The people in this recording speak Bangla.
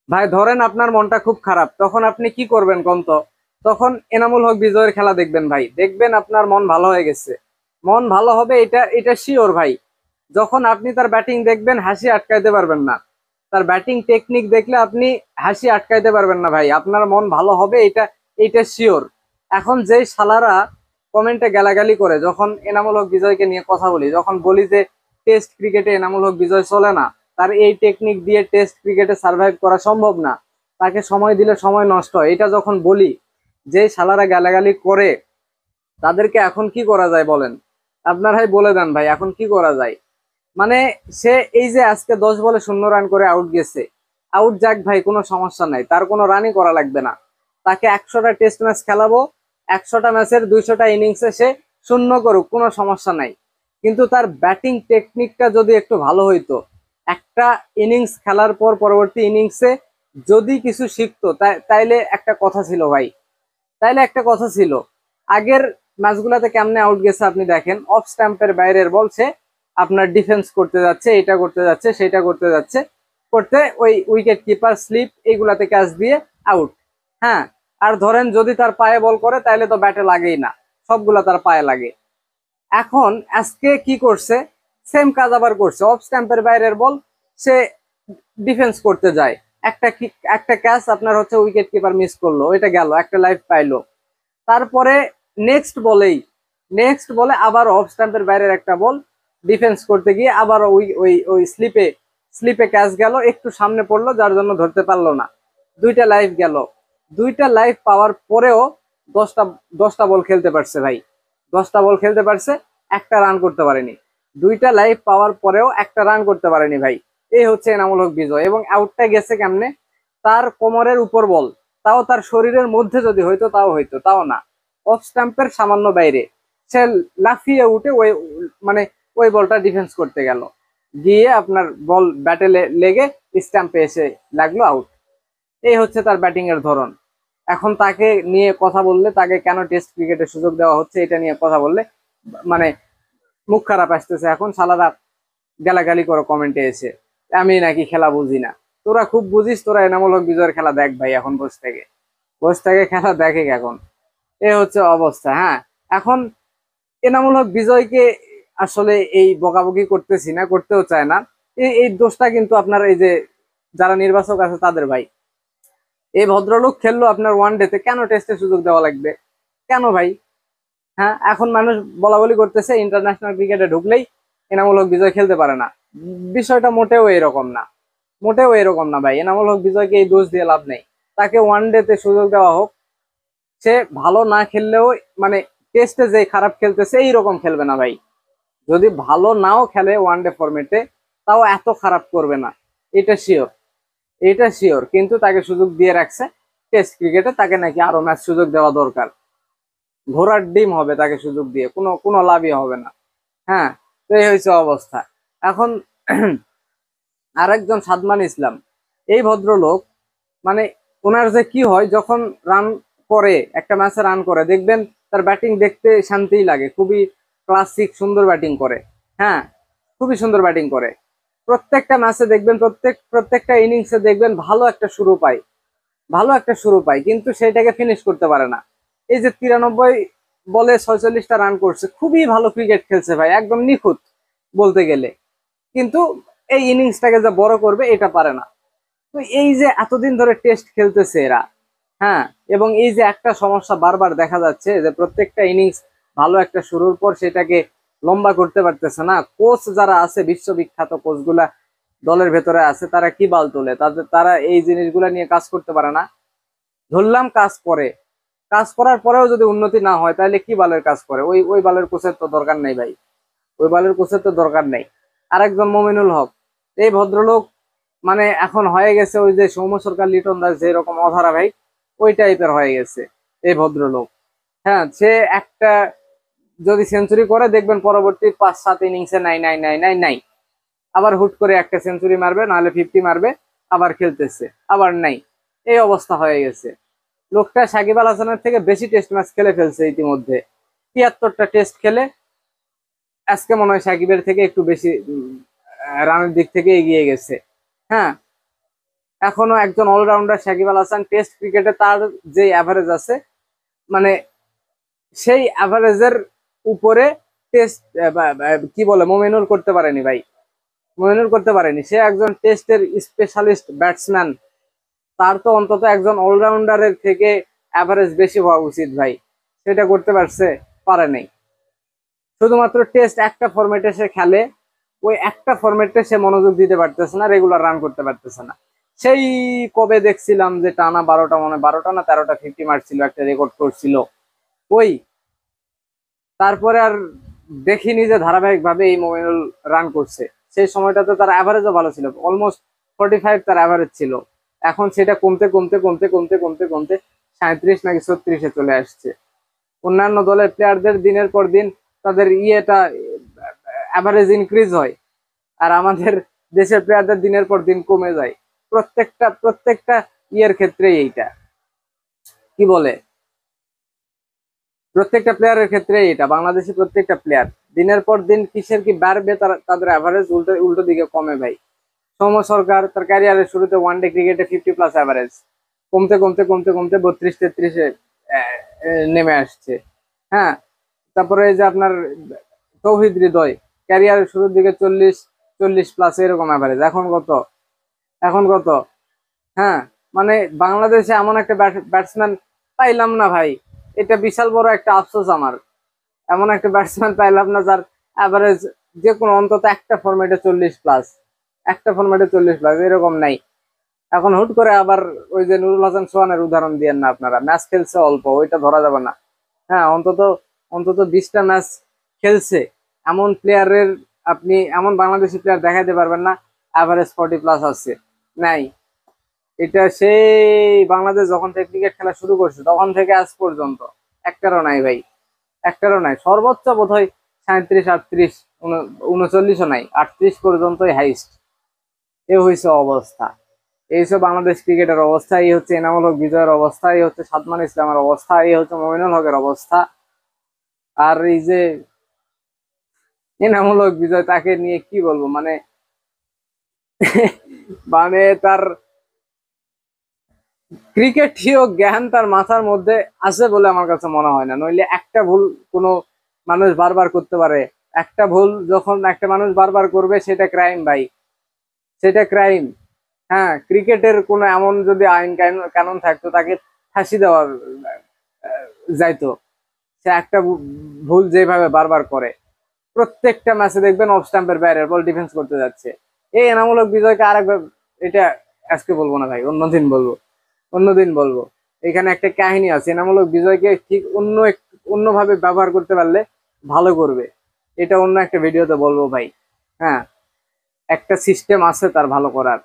ভাই ধরেন আপনার মনটা খুব খারাপ, তখন আপনি কি করবেন কোন তো? তখন এনামুল হক বিজয়ের খেলা দেখবেন ভাই, দেখবেন আপনার মন ভালো হয়ে গেছে। মন ভালো হবে, এটা এটা শিওর ভাই। যখন আপনি তার ব্যাটিং দেখবেন হাসি আটকাইতে পারবেন না। তার ব্যাটিং টেকনিক দেখলে আপনি হাসি আটকাইতে পারবেন না ভাই, আপনার মন ভালো হবে, এটা এটা শিওর। এখন যেই শালারা কমেন্টে গালাগালি করে, যখন এনামুল হক বিজয়কে নিয়ে কথা বলি, যখন বলি যে টেস্ট ক্রিকেটে এনামুল হক বিজয় চলে না, তার এই টেকনিক দিয়ে টেস্ট ক্রিকেটে সার্ভাইভ করা সম্ভব না, তাকে সময় দিলে সময় নষ্ট হয়, এটা যখন বলি, যে শালারা গালাগালি করে, তাদেরকে এখন কি করা যায় বলেন? আপনারাই বলে দেন ভাই, এখন কি করা যায়? মানে সে এই যে আজকে 10 বলে 0 রান করে আউট গেছে, আউট যাক ভাই, কোনো সমস্যা নাই, তার কোনো রানই করা লাগবে না। তাকে 100টা টেস্ট ম্যাচ খেলাবো, 100টা ম্যাচের 200টা ইনিংসে সে শূন্য করুক, কোনো সমস্যা নাই। কিন্তু তার ব্যাটিং টেকনিকটা যদি একটু ভালো হইতো, একটা ইনিংস খেলার পর পরবর্তী ইনিংসে যদি কিছু শিখতো, তাইলে একটা কথা ছিল ভাই, তাইলে একটা কথা ছিল। আগের ম্যাচগুলাতে কেমনে আউট গেছে আপনি দেখেন, অফ স্ট্যাম্পের বাইরের বল সে আপনার ডিফেন্স করতে যাচ্ছে, এটা করতে যাচ্ছে, সেটা করতে যাচ্ছে, করতে ওই উইকেট কিপার স্লিপ এইগুলাতে ক্যাচ দিয়ে আউট। হ্যাঁ, আর ধরেন যদি তার পায়ে বল করে তাহলে তো ব্যাটে লাগেই না, সবগুলা তার পায়ে লাগে। এখন আজকে কি করছে, সেম কাজ আবার করছে, অফ স্ট্যাম্পের বাইরের বল সে ডিফেন্স করতে যায়, একটা ক্যাচ আপনার হচ্ছে উইকেট কিপার মিস করলো, ওইটা গেল, একটা লাইফ পাইলো। তারপরে নেক্সট বলেই, নেক্সট বলে আবার অফ স্ট্যাম্পের বাইরের একটা বল ডিফেন্স করতে গিয়ে আবার ওই ওই ওই স্লিপে স্লিপে ক্যাচ গেল, একটু সামনে পড়লো যার জন্য ধরতে পারলো না, দুইটা লাইফ গেল। দুইটা লাইফ পাওয়ার পরেও দশটা দশটা বল খেলতে পারছে ভাই, 10টা বল খেলতে পারছে, একটা রান করতে পারেনি। দুইটা লাইফ পাওয়ার পরেও একটা রান করতে পারেনি ভাই। এই হচ্ছে এনামুল হক বিজয়। এবং আউটটা গেছে কেমনে, তার কোমরের উপর বল, তাও তার শরীরের মধ্যে যদি হইতো তাও হইতো, তাও না, অফ স্ট্যাম্পের সামান্য বাইরে সে লাফিয়ে উঠে ওই মানে ওই বলটা ডিফেন্স করতে গেল, গিয়ে আপনার বল ব্যাটে লেগে স্ট্যাম্পে এসে লাগলো আউট। এই হচ্ছে তার ব্যাটিং এর ধরন। এখন তাকে নিয়ে কথা বললে, তাকে কেন টেস্ট ক্রিকেটের সুযোগ দেওয়া হচ্ছে এটা নিয়ে কথা বললে মানে মুখ খারাপ আসতেছে। এখন শালারা গালাগালি করো কমেন্টে এসে, আমি নাকি খেলা বুঝি না। তোরা খুব বুঝিস, তোরা এনামূলক বিজয়ের খেলা দেখ ভাই, এখন বসে থেকে খেলা দেখে এখন। এ হচ্ছে অবস্থা। হ্যাঁ, এখন এনামূলক বিজয়কে আসলে এই বকাবকি করতেছি না, করতেও চায় না। এই দোষটা কিন্তু আপনার এই যে যারা নির্বাচক আছে তাদের ভাই। এই ভদ্রলোক খেললো আপনার ওয়ান ডেতে, কেন টেস্টে সুযোগ দেওয়া লাগবে? কেন ভাই? হ্যাঁ, এখন মানুষ বলা বলি করতেছে ইন্টারন্যাশনাল ক্রিকেটে ঢুকলেই এনামুল হক বিজয় খেলতে পারে না। বিষয়টা মোটেও এরকম না, মোটেও এরকম না ভাই। এনামুল হক বিজয়কে এই দোষ দিয়ে লাভ নেই, তাকে ওয়ান ডেতে সুযোগ দেওয়া হোক। সে ভালো না খেললেও, মানে টেস্টে যে খারাপ খেলতেছে এইরকম খেলবে না ভাই। যদি ভালো নাও খেলে ওয়ান ডে ফরম্যাটে, তাও এত খারাপ করবে না, এটা শিওর, এটা শিওর। কিন্তু তাকে সুযোগ দিয়ে রাখছে টেস্ট ক্রিকেটে, তাকে নাকি আরো ম্যাচ সুযোগ দেওয়া দরকার। ঘোড়ার ডিম হবে তাকে সুযোগ দিয়ে, কোনো কোনো লাভই হবে না। হ্যাঁ, তো এই হয়েছে অবস্থা। এখন আরেকজন সাদমান ইসলাম, এই ভদ্রলোক, মানে ওনার যে কি হয় যখন রান করে, একটা ম্যাচে রান করে, দেখবেন তার ব্যাটিং দেখতে শান্তিই লাগে, খুবই ক্লাসিক সুন্দর ব্যাটিং করে। হ্যাঁ, খুবই সুন্দর ব্যাটিং করে। প্রত্যেকটা ম্যাচে দেখবেন, প্রত্যেকটা ইনিংসে দেখবেন ভালো একটা শুরু পায়, ভালো একটা শুরু পায়, কিন্তু সেটাকে ফিনিশ করতে পারে না। এই যে 93 বলে 46টা রান করছে, খুবই ভালো ক্রিকেট খেলছে ভাই, একদম নিখুঁত বলতে গেলে। কিন্তু এই ইনিংসটাকে যে বড় করবে এটা পারে না। তো এই যে এতদিন ধরে টেস্ট খেলতেছে এরা, হ্যাঁ, এবং এই যে একটা সমস্যা বারবার দেখা যাচ্ছে যে প্রত্যেকটা ইনিংস ভালো একটা শুরুর পর সেটাকে লম্বা করতে পারতেছে না। কোচ যারা আছে, বিশ্ববিখ্যাত কোচগুলা দলের ভেতরে আছে, তারা কি বাল তোলে, তারা এই জিনিসগুলা নিয়ে কাজ করতে পারে না। ধরলাম কাজ করে, কাজ করার পরেও যদি উন্নতি না হয়, তাহলে কি বালের কাজ করে? ওই ওই বালের কোচের তো দরকার নেই ভাই, ওই বালের কোচের তো দরকার নেই। আরেকজন মমিনুল হক, এই ভদ্রলোক মানে এখন হয়ে গেছে ওই যে সৌম্য সরকার, লিটন দাস যেরকম অধারা ভাই, ওই টাইপের হয়ে গেছে এই ভদ্রলোক। হ্যাঁ, সে একটা যদি সেঞ্চুরি করে, দেখবেন পরবর্তী 5-7 ইনিংসে নাই নাই নাই নাই নাই, আবার হুট করে একটা সেঞ্চুরি মারবে, নাহলে 50 মারবে, আবার খেলতেছে, আবার নাই। এই অবস্থা হয়ে গেছে। লোকটা সাকিব আল হাসানের থেকে বেশি টেস্ট ম্যাচ খেলে ফেলছে ইতিমধ্যে, 73টা টেস্ট খেলে আজকে মনে হয় সাকিবের থেকে একটু বেশি রানের দিক থেকে এগিয়ে গেছে। হ্যাঁ, এখনো একজন অলরাউন্ডার সাকিব আল হাসান টেস্ট ক্রিকেটে তার যে অ্যাভারেজ আছে, মানে সেই অ্যাভারেজের উপরে টেস্ট কি বলে মোমেনুল করতে পারেনি ভাই, মোমেনুল করতে পারেনি। সে একজন টেস্টের স্পেশালিস্ট ব্যাটসম্যান, তার তো অন্তত একজন অলরাউন্ডারের থেকে অ্যাভারেজ বেশি হওয়া উচিত ভাই। সেটা করতে পারছে? পারে নাই। শুধুমাত্র টেস্ট একটা ফরম্যাটে সে খেলে, ওই একটা ফরম্যাটে সে মনোযোগ দিতে পারতেছে না, রেগুলার রান করতে পারতেছে না। সেই কবে দেখছিলাম যে টানা 12টা, মনে 12টা না 13টা 50 মারছিল, একটা রেকর্ড করছিল ওই। তারপরে আর দেখিনি যে ধারাবাহিক ভাবে এই মোমিনুল রান করছে। সেই সময়টাতে তার অ্যাভারেজও ভালো ছিল, অলমোস্ট 45 তার অ্যাভারেজ ছিল। এখন সেটা কমতে কমতে কমতে কমতে কমতে কমতে 37 নাকি 36-এ চলে আসছে। অন্যান্য দলের প্লেয়ারদের দিনের পর দিন তাদের ইয়েটা অ্যাভারেজ ইনক্রিজ হয়, আর আমাদের দেশের প্লেয়ারদের দিনের পর দিন কমে যায়। প্রত্যেকটা ইয়ের ক্ষেত্রেই এইটা, কি বলে, প্রত্যেকটা প্লেয়ারের ক্ষেত্রে এটা, বাংলাদেশি প্রত্যেকটা প্লেয়ার দিনের পর দিন কিসের কি বাড়বে, তাদের অ্যাভারেজ উল্টো উল্টো দিকে কমে ভাই। সৌম্য সরকার তার ক্যারিয়ারের শুরুতে ওয়ানডে ক্রিকেটে 50+ অ্যাভারেজ, কমতে কমতে কমতে কমতে 32-33-এ নেমে আসছে। হ্যাঁ, তারপরে এই যে আপনার তৌহিদ হৃদয়, ক্যারিয়ারের শুরুর দিকে 40+ এরকম অ্যাভারেজ, এখন কত? হ্যাঁ, মানে বাংলাদেশে এমন একটা ব্যাটসম্যান পাইলাম না ভাই, এটা বিশাল বড় একটা আফসোস আমার। এমন একটা ব্যাটসম্যান পাইলাম না যার অ্যাভারেজ যে কোনো অন্তত একটা ফরম্যাটে 40+, একটা ফরম্যাটে 40+, এরকম নাই। এখন হুট করে আবার ওই যে নুরুল হাসান সোহানের উদাহরণ দিয়েন না আপনারা, ম্যাচ খেলছে অল্প, ওইটা ধরা যাবে না। হ্যাঁ, অন্তত অন্তত 20টা ম্যাচ খেলছে, এমন প্লেয়ারের আপনি এমন বাংলাদেশি প্লেয়ার দেখাইতে পারবেন না অ্যাভারেজ 40+ আছে? নাই। এটা সেই বাংলাদেশ যখন থেকে ক্রিকেট খেলা শুরু করছে তখন থেকে আজ পর্যন্ত একটারও নাই ভাই, একটারও নাই। সর্বোচ্চ বোধ হয় 37, 38, 39ও নাই, 38 পর্যন্তই হাইস্ট। এ হয়েছে অবস্থা। এই হচ্ছে বাংলাদেশ ক্রিকেটের অবস্থা, এই হচ্ছে এনামুল হক বিজয়ের অবস্থা, এই হচ্ছে সাদমান ইসলামের অবস্থা, এই হচ্ছে মমিনুল হকের অবস্থা। আর এই যে এনামুল হক বিজয়, তাকে নিয়ে কি বলবো, মানে মানে তার ক্রিকেটীয় জ্ঞান তার মাথার মধ্যে আছে বলে আমার কাছে মনে হয় না। নইলে একটা ভুল কোনো মানুষ বারবার করতে পারে, একটা ভুল যখন একটা মানুষ বারবার করবে সেটা ক্রাইম ভাই, সেটা ক্রাইম। হ্যাঁ, ক্রিকেটের কোনো এমন যদি আইন কানুন থাকতো তাকে ফাঁসি দেওয়া যাইতো। সে একটা ভুল যেভাবে বারবার করে, প্রত্যেকটা ম্যাচে দেখবেন অফ স্টাম্পের বাইরের বল ডিফেন্স করতে যাচ্ছে। এই এনামূলক বিজয়কে আরেকবার, এটা আজকে বলবো না ভাই, অন্যদিন বলবো, অন্যদিন বলবো। এখানে একটা কাহিনী আছে, এনামূলক বিজয়কে ঠিক অন্যভাবে ব্যবহার করতে পারলে ভালো করবে, এটা অন্য একটা ভিডিওতে বলবো ভাই। হ্যাঁ, একটা সিস্টেম আছে তার ভালো করার।